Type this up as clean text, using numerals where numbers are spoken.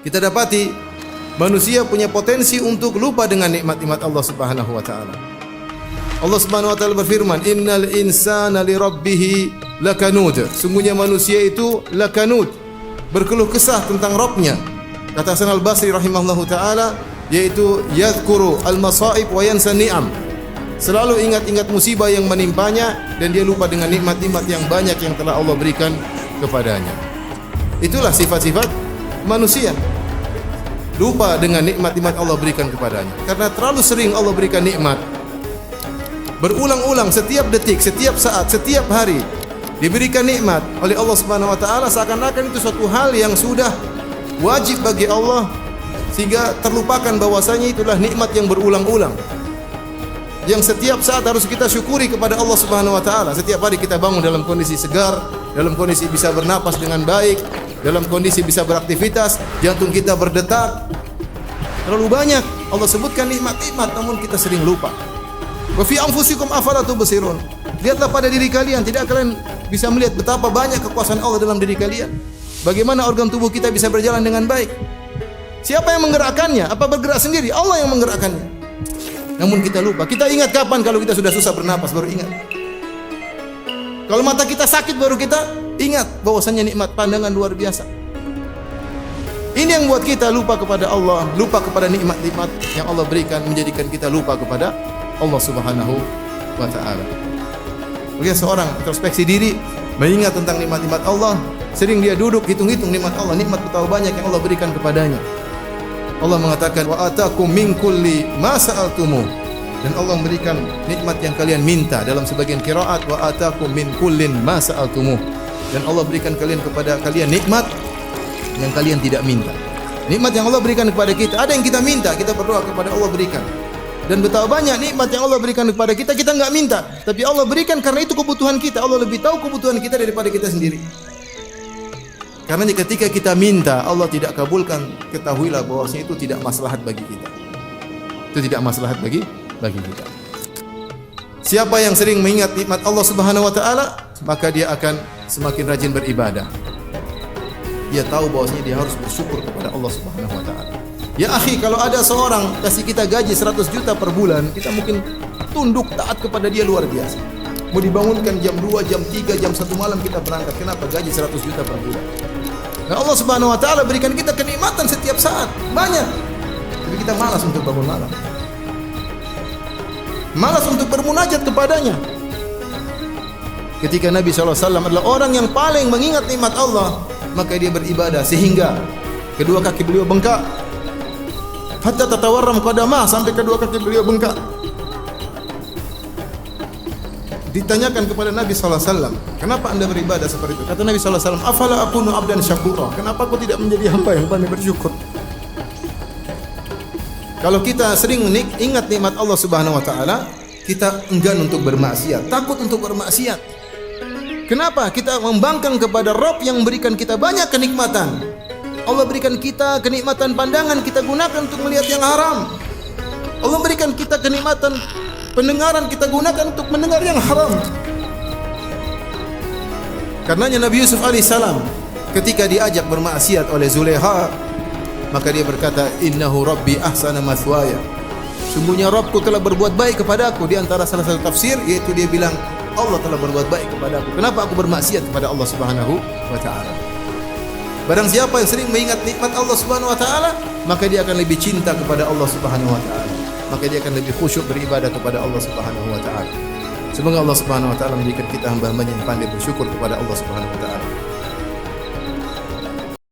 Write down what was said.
kita dapati manusia punya potensi untuk lupa dengan nikmat-nikmat Allah Subhanahu wa taala. Allah Subhanahu wa taala berfirman, "Innal insana li rabbih lakanud." Sungguhnya manusia itu lakanud, berkeluh kesah tentang Rabbnya. Kata Hasan Al-Basri rahimahullahu taala, yaitu yadhkuru al-masaib wa yansa ni'am. Selalu ingat-ingat musibah yang menimpanya dan dia lupa dengan nikmat-nikmat yang banyak yang telah Allah berikan kepadanya. Itulah sifat-sifat manusia. Lupa dengan nikmat-nikmat Allah berikan kepadanya. Karena terlalu sering Allah berikan nikmat. Berulang-ulang setiap detik, setiap saat, setiap hari diberikan nikmat oleh Allah Subhanahu wa taala, seakan-akan itu suatu hal yang sudah wajib bagi Allah, sehingga terlupakan bahwasanya itulah nikmat yang berulang-ulang, yang setiap saat harus kita syukuri kepada Allah Subhanahu wa taala. Setiap hari kita bangun dalam kondisi segar, dalam kondisi bisa bernapas dengan baik, dalam kondisi bisa beraktivitas, jantung kita berdetak. Terlalu banyak Allah sebutkan nikmat-nikmat, namun kita sering lupa. Wa fi anfusikum afala tubsirun. Lihatlah pada diri kalian, tidak kalian bisa melihat betapa banyak kekuasaan Allah dalam diri kalian? Bagaimana organ tubuh kita bisa berjalan dengan baik? Siapa yang menggerakkannya? Apa bergerak sendiri? Allah yang menggerakkannya. Namun kita lupa. Kita ingat kapan kalau kita sudah susah bernapas baru ingat. Kalau mata kita sakit baru kita ingat bahwasanya nikmat pandangan luar biasa. Ini yang buat kita lupa kepada Allah, lupa kepada nikmat-nikmat yang Allah berikan, menjadikan kita lupa kepada Allah Subhanahu wa taala. Bagi seorang introspeksi diri, mengingat tentang nikmat-nikmat Allah, sering dia duduk hitung-hitung nikmat Allah, nikmat betapa banyak yang Allah berikan kepadanya. Allah mengatakan wa atakum min kulli ma sa'altumu, dan Allah memberikan nikmat yang kalian minta. Dalam sebagian qiraat wa atakum min kullin ma sa'altumu, dan Allah berikan kepada kalian nikmat yang kalian tidak minta. Nikmat yang Allah berikan kepada kita, ada yang kita minta, kita berdoa kepada Allah berikan. Dan betapa banyak nikmat yang Allah berikan kepada kita, kita enggak minta, tapi Allah berikan karena itu kebutuhan kita. Allah lebih tahu kebutuhan kita daripada kita sendiri. Karena ketika kita minta Allah tidak kabulkan, ketahuilah bahwasanya itu tidak maslahat bagi kita. Itu tidak maslahat bagi kita. Siapa yang sering mengingat nikmat Allah Subhanahu wa taala, maka dia akan semakin rajin beribadah. Dia tahu bahwasanya dia harus bersyukur kepada Allah Subhanahu wa taala. Ya akhi, kalau ada seorang kasih kita gaji 100 juta per bulan, kita mungkin tunduk taat kepada dia luar biasa. Mau dibangunkan jam 2, jam 3, jam 1 malam kita berangkat. Kenapa? Gaji 100 juta per bulan. Nah, Allah Subhanahu wa taala berikan kita kenikmatan setiap saat, banyak. Tapi kita malas untuk bangun malam. Malas untuk bermunajat kepadanya. Ketika Nabi SAW adalah orang yang paling mengingat nikmat Allah, maka dia beribadah sehingga kedua kaki beliau bengkak. Hatta tatawarram qadamah, sampai kedua kaki beliau bengkak. Ditanyakan kepada Nabi SAW, kenapa anda beribadah seperti itu? Kata Nabi SAW, afala akunu abdan syakura, kenapa aku tidak menjadi hamba yang pandai bersyukur? Kalau kita sering ingat nikmat Allah Subhanahu wa taala, kita enggan untuk bermaksiat, takut untuk bermaksiat. Kenapa? Kita membangkang kepada Rabb yang memberikan kita banyak kenikmatan. Allah berikan kita kenikmatan pandangan, kita gunakan untuk melihat yang haram. Allah berikan kita kenikmatan pendengaran, kita gunakan untuk mendengar yang haram. Karenanya Nabi Yusuf alaihissalam ketika diajak bermaksiat oleh Zulekha, maka dia berkata, innahu rabbi ahsana mathwaya, sungguhnya Rabbku telah berbuat baik kepadaku. Di antara salah satu tafsir yaitu dia bilang Allah telah berbuat baik kepadaku, kenapa aku bermaksiat kepada Allah Subhanahu wa taala? Barang siapa yang sering mengingat nikmat Allah Subhanahu wa taala, maka dia akan lebih cinta kepada Allah Subhanahu wa taala. Maka dia akan lebih khusyuk beribadah kepada Allah Subhanahu wa taala. Semoga Allah Subhanahu wa taala menjadikan kita hamba-hamba yang pandai bersyukur kepada Allah Subhanahu wa taala.